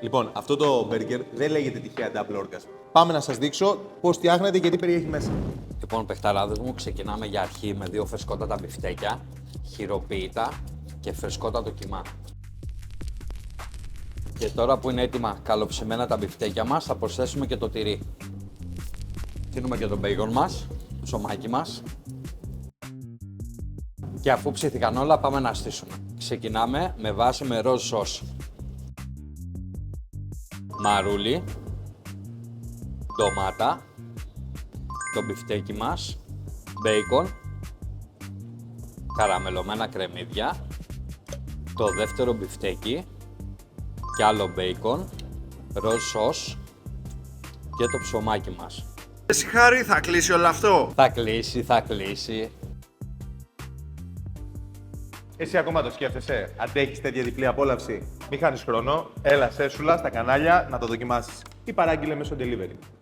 Λοιπόν, αυτό το burger δεν λέγεται τυχαία double orgasm. Πάμε να σας δείξω πώς φτιάχνεται και τι περιέχει μέσα. Λοιπόν, παιχταράδες μου, ξεκινάμε για αρχή με 2 φρεσκότατα μπιφτέκια, χειροποίητα και φρεσκότατο κιμά. Και τώρα που είναι έτοιμα καλοψημένα τα μπιφτέκια μας, θα προσθέσουμε και το τυρί. Φτύνουμε και το μπέικον μας, το ψωμάκι μας. Και αφού ψήθηκαν όλα, πάμε να στήσουμε. Ξεκινάμε με βάση με ροζ σος. Μαρούλι, ντομάτα, το μπιφτέκι μας, μπέικον, καραμελωμένα κρεμμύδια, το δεύτερο μπιφτέκι και άλλο μπέικον, ροζ σος και το ψωμάκι μας. Εσύ Χάρη, θα κλείσει όλο αυτό. Θα κλείσει, θα κλείσει. Εσύ ακόμα το σκέφτεσαι, αντέχεις τέτοια διπλή απόλαυση? Μη χάνεις χρόνο, έλα σέσουλα στα κανάλια να το δοκιμάσεις ή παράγγειλε μέσω delivery.